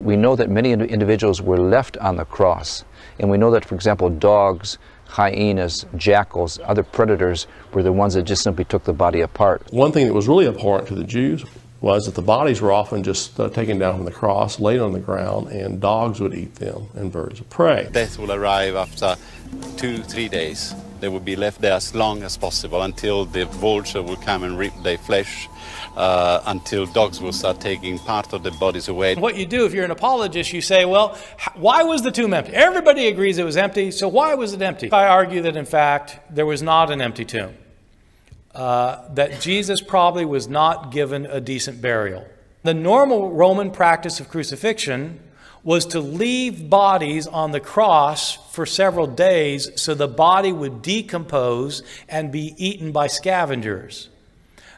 we know that many individuals were left on the cross. And we know that, for example, dogs, hyenas, jackals, other predators were the ones that just simply took the body apart. One thing that was really abhorrent to the Jews was that the bodies were often just taken down from the cross, laid on the ground, and dogs would eat them and birds of prey. Death will arrive after 2-3 days. They will be left there as long as possible until the vulture will come and rip their flesh, until dogs will start taking part of the bodies away. What you do if you're an apologist, you say, well, why was the tomb empty? Everybody agrees it was empty, so why was it empty? I argue that, in fact, there was not an empty tomb. That Jesus probably was not given a decent burial. The normal Roman practice of crucifixion was to leave bodies on the cross for several days so the body would decompose and be eaten by scavengers.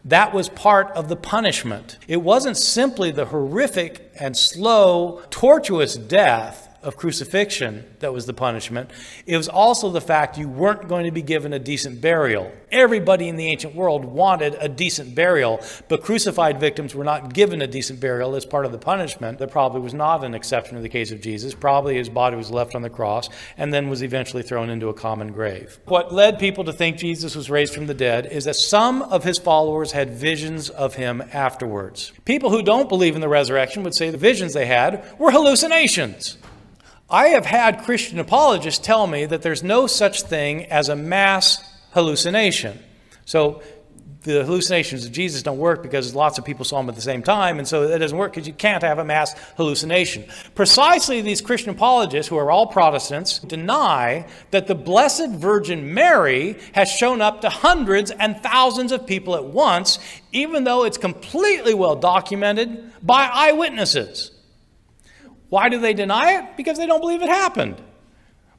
That was part of the punishment. It wasn't simply the horrific and slow, tortuous death of crucifixion that was the punishment. It was also the fact you weren't going to be given a decent burial. Everybody in the ancient world wanted a decent burial, but crucified victims were not given a decent burial as part of the punishment. There probably was not an exception in the case of Jesus. Probably his body was left on the cross and then was eventually thrown into a common grave. What led people to think Jesus was raised from the dead is that some of his followers had visions of him afterwards. People who don't believe in the resurrection would say the visions they had were hallucinations. I have had Christian apologists tell me that there's no such thing as a mass hallucination. So the hallucinations of Jesus don't work because lots of people saw him at the same time, and so that doesn't work because you can't have a mass hallucination. Precisely these Christian apologists, who are all Protestants, deny that the Blessed Virgin Mary has shown up to hundreds and thousands of people at once, even though it's completely well documented by eyewitnesses. Why do they deny it? Because they don't believe it happened.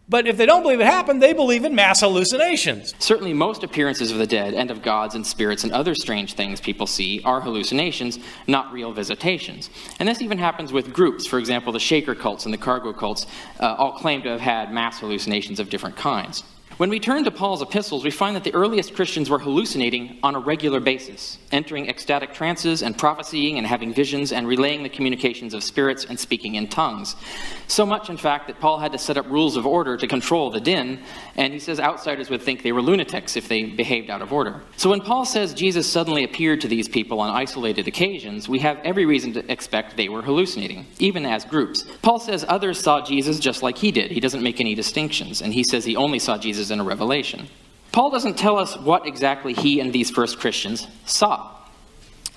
But if they don't believe it happened, they believe in mass hallucinations. Certainly most appearances of the dead and of gods and spirits and other strange things people see are hallucinations, not real visitations. And this even happens with groups. For example, the Shaker cults and the cargo cults all claim to have had mass hallucinations of different kinds. When we turn to Paul's epistles, we find that the earliest Christians were hallucinating on a regular basis, entering ecstatic trances and prophesying and having visions and relaying the communications of spirits and speaking in tongues. So much, in fact, that Paul had to set up rules of order to control the din, and he says outsiders would think they were lunatics if they behaved out of order. So when Paul says Jesus suddenly appeared to these people on isolated occasions, we have every reason to expect they were hallucinating, even as groups. Paul says others saw Jesus just like he did. He doesn't make any distinctions, and he says he only saw Jesus in a revelation. Paul doesn't tell us what exactly he and these first Christians saw.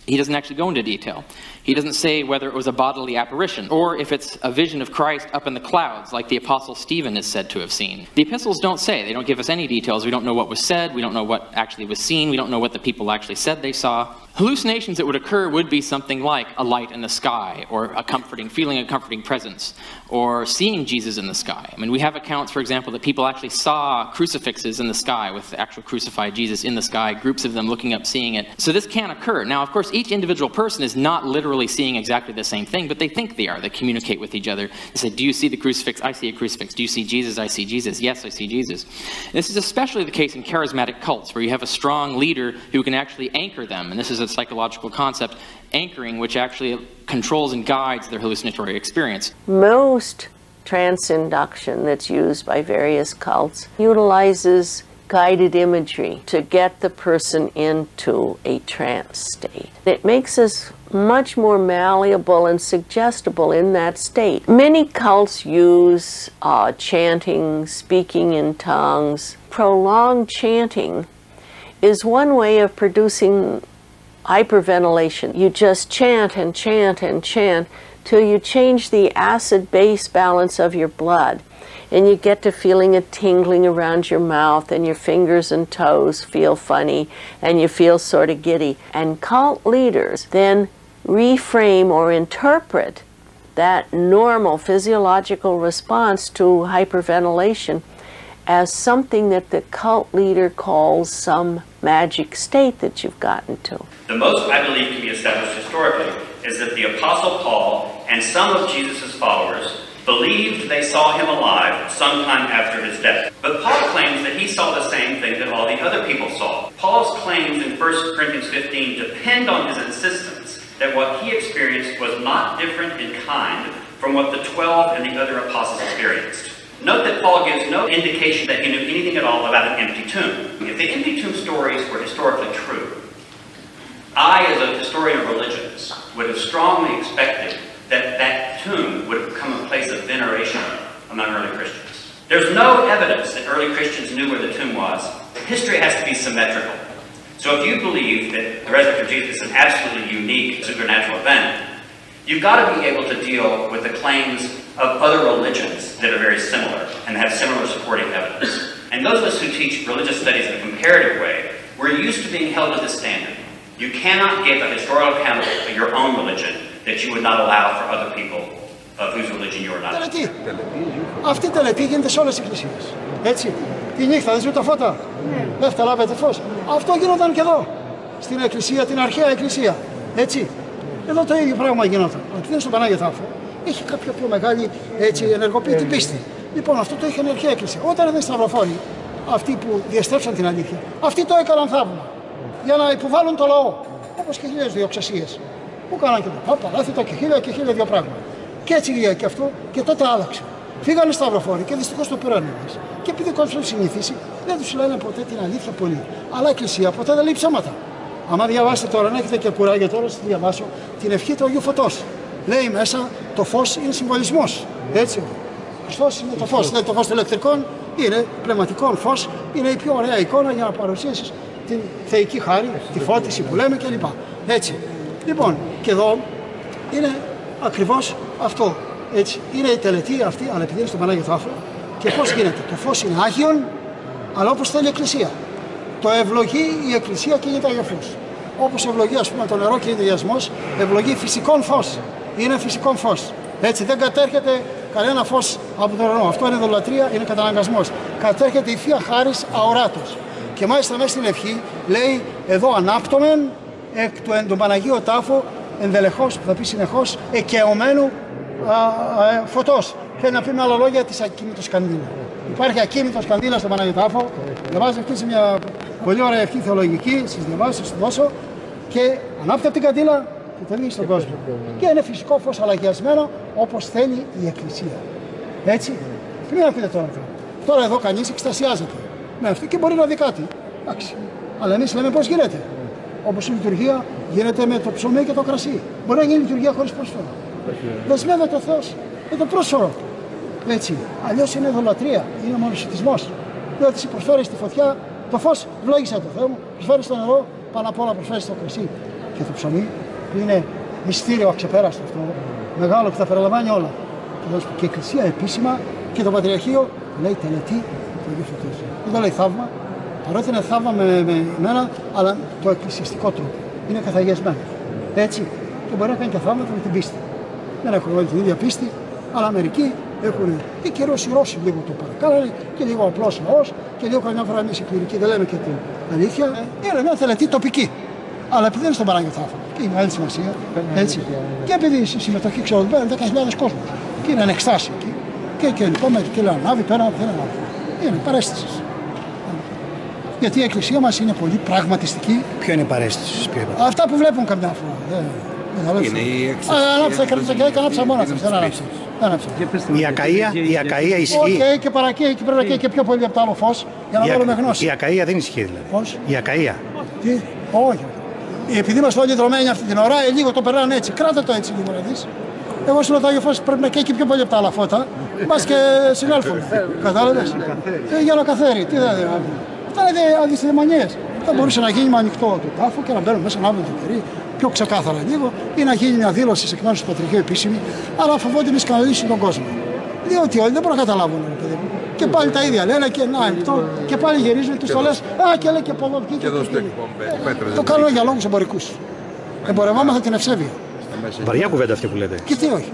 He doesn't actually go into detail. He doesn't say whether it was a bodily apparition, or if it's a vision of Christ up in the clouds, like the Apostle Stephen is said to have seen. The epistles don't say. They don't give us any details. We don't know what was said. We don't know what actually was seen. We don't know what the people actually said they saw. Hallucinations that would occur would be something like a light in the sky, or a comforting, feeling a comforting presence, or seeing Jesus in the sky. I mean, we have accounts, for example, that people actually saw crucifixes in the sky with the actual crucified Jesus in the sky, groups of them looking up, seeing it. So this can occur. Now, of course, each individual person is not literally seeing exactly the same thing, but they think they are. They communicate with each other. They say, do you see the crucifix? I see a crucifix. Do you see Jesus? I see Jesus. Yes, I see Jesus. And this is especially the case in charismatic cults, where you have a strong leader who can actually anchor them. And this is a psychological concept, anchoring, which actually controls and guides their hallucinatory experience. Most trance induction that's used by various cults utilizes guided imagery to get the person into a trance state. It makes us much more malleable and suggestible in that state. Many cults use chanting, speaking in tongues. Prolonged chanting is one way of producing hyperventilation. You just chant and chant and chant till you change the acid-base balance of your blood, and you get to feeling a tingling around your mouth, and your fingers and toes feel funny, and you feel sort of giddy. And cult leaders then reframe or interpret that normal physiological response to hyperventilation as something that the cult leader calls some magic state that you've gotten to. The most, I believe, can be established historically is that the Apostle Paul and some of Jesus' followers believed they saw him alive sometime after his death. But Paul claims that he saw the same thing that all the other people saw. Paul's claims in 1 Corinthians 15 depend on his insistence that what he experienced was not different in kind from what the 12 and the other apostles experienced. Note that Paul gives no indication that he knew anything at all about an empty tomb. If the empty tomb stories were historically true, I, as a historian of religions, would have strongly expected that that tomb would have become a place of veneration among early Christians. There's no evidence that early Christians knew where the tomb was. History has to be symmetrical. So if you believe that the resurrection of Jesus is an absolutely unique supernatural event, you've got to be able to deal with the claims of other religions that are very similar and have similar supporting evidence. And those of us who teach religious studies in a comparative way, we're used to being held to this standard. You cannot give a historical account of your own religion that you would not allow for other people of whose religion you are not. Τελετή. Αυτή η τελετή γίνεται σε όλες τις εκκλησίες. Έτσι. Τη νύχτα δεν ζουν τα φώτα. Δεν θα λάβετε φως. Αυτό γινόταν και εδώ. Στην εκκλησία, την αρχαία εκκλησία. Έτσι. Εδώ το ίδιο πράγμα γινόταν. Ότι δεν στον Πανάγιο Τάφο έχει κάποια πιο μεγάλη ενεργοποιητή την πίστη. Λοιπόν, αυτό το είχε η αρχαία εκκλησία. Όταν ήταν σταυροφόροι, αυτοί που διαστρέψαν την αλήθεια, αυτοί το έκαναν θαύμα. Για να υποβάλουν το λαό. Όπως και χίλιες διοξασίες. Που κάναν και το παράτητε και χίλια δύο πράγματα. Και έτσι και αυτό και τότε άλλαξε. Φύγανε σταυροφόροι και δυστυχώς το πήραν εμείς. Και επειδή ο κόσμος συνηθίσει, δεν τους λένε ποτέ την αλήθεια πολύ. Αλλά η εκκλησία ποτέ δεν λέει ψέματα. Αν διαβάσετε τώρα, αν έχετε και κουράγιο τώρα, θα διαβάσω την ευχή του Αγίου Φωτός. Λέει μέσα το φως είναι συμβολισμός. Έτσι. Ο Χριστός είναι το φως. Δηλαδή το φως των ηλεκτρικών είναι πνευματικό φως, είναι η πιο ωραία εικόνα για να παρουσίασεις την θεϊκή χάρη, τη φώτιση που λέμε κλπ. Έτσι. Λοιπόν, και εδώ είναι ακριβώς αυτό. Έτσι. Είναι η τελετή αυτή, αλλά επειδή είναι στον Πανάγιο Τάφο. Και πώς γίνεται. Το φως είναι άγιον, αλλά όπως θέλει η Εκκλησία. Το ευλογεί η Εκκλησία και γίνεται Άγιο Φως. Όπως ευλογεί, ας πούμε, το νερό και είναι διασμός, ευλογεί φυσικόν φως. Είναι φυσικόν φως. Έτσι, δεν κατέρχεται κανένα φως από τον ουρανό. Αυτό είναι ειδωλατρία, είναι καταναγκασμός. Κατέρχεται η Θεία Χάρις αοράτος. Και μάλιστα μέσα στην ευχή λέει εδώ ανάπτωμεν εκ του εν τον Παναγίο Τάφο ενδελεχώς, που θα πει συνεχώς, εκαιωμένου φωτός. Θέλει να πει με άλλα λόγια της ακίνητος καντήλα. Υπάρχει ακίνητος καντήλα στον Παναγίο Τάφο. Διαβάζω αυτή σε μια πολύ ωραία ευχή θεολογική, στις διαβάσεις, σας τη δώσω. Και ανάπτει από την καντήλα και το δίνει στον κόσμο. Και είναι φυσικό φως αλλαγιασμένο όπως θέλει η Εκκλησία. Έτσι. Και μην ακούτε τώρα. Τώρα εδώ κανείς εκστασιάζεται με αυτό και μπορεί να δει κάτι. Εντάξει. Αλλά εμείς λέμε πώς γίνεται. Όπως η λειτουργία γίνεται με το ψωμί και το κρασί. Μπορεί να γίνει λειτουργία χωρίς πρόσφορο. Δεσμεύεται ο Θεός με το πρόσφορο. Έτσι. Αλλιώς είναι ειδωλατρία, είναι μονοσιτισμός. Διότι εσύ προσφέρεις τη φωτιά, το φως, ευλόγησε το Θεό μου, προσφέρεις το νερό, πάνω απ' όλα προσφέρεις το κρασί. Και το ψωμί, που είναι μυστήριο αξεπέραστο αυτό, μεγάλο και τα περιλαμβάνει όλα. Και η Εκκλησία επίσημα και το Πατριαρχείο λέει τελετή του Αγίου Φωτός. Δεν το λέει θαύμα, παρότι είναι θαύμα με εμένα, αλλά το εκκλησιαστικό τρόπο. Είναι καθαγιασμένο. Έτσι. Και μπορεί να κάνει και θαύματα με την πίστη. Δεν έχουν όλη την ίδια πίστη, αλλά μερικοί έχουν και κυρίως οι Ρώσοι λίγο το παρακάνανε και λίγο απλός λαός και λίγο καμιά φορά εμείς οι κληρικοί δεν λέμε και την αλήθεια. Είναι μια τελετή τοπική. Αλλά επειδή είναι στον Πανάγιο Τάφο και έχει μεγάλη σημασία, έτσι. Και επειδή η συμμετοχή ξέρω ότι είναι 10.000 κόσμος και είναι ανεκστάσιο εκεί και λοιπόν μερικοί λένε ανάβει, το ένα δεν ανάβει. Είναι παρέστηση. Γιατί η Εκκλησία μας είναι πολύ πραγματιστική. Ποιο είναι η παρέστηση, αυτά που βλέπουν καμιά φορά. Είναι η εκκλησία. Ανάψα μόνο αυτός, δεν ανάψα. Η ακαία ισχύει. Όχι, και παρακεί, εκεί πρέπει να καίει και πιο πολύ από το άλλο φως για να βάλουμε γνώση. Η ακαία δεν ισχύει δηλαδή. Πώς? Η ακαία. Τι, όχι. Επειδή είμαστε όλοι δρομένοι αυτή την ώρα, λίγο το περνάνε έτσι. Κράτε το έτσι λίγο να δεις. Εγώ σου λέω το Άγιο Φως πρέπει να καίει και πιο πολύ από τα άλλα φώτα. Μπας και συνέλθουμε. Κατάλαβες. Για να καθαίρει. Τι δεν είναι. Αυτά είναι αντισυντεμονίες. Θα μπορούσε να γίνει με ανοιχτό το τάφο και να μπαίνουν μέσα να αύριο το κερί. Πιο ξεκάθαρα λίγο, ή να γίνει μια δήλωση εκ μέρους του Πατριαρχείου επίσημη, αλλά φοβόνται μη σκανδαλίσουν τον κόσμο. Διότι όλοι δεν μπορούν να καταλάβουν, παιδί μου. Και πάλι τα ίδια λένε και να ανοιχτό, και πάλι γυρίζουν τους το λες, και λέει και από εδώ και εκεί. Το κάνουν για λόγους εμπορικούς. Εμπορευόμαστε την ευσέβεια. Βαριά κουβέντα αυτή που λέτε. Και τι όχι.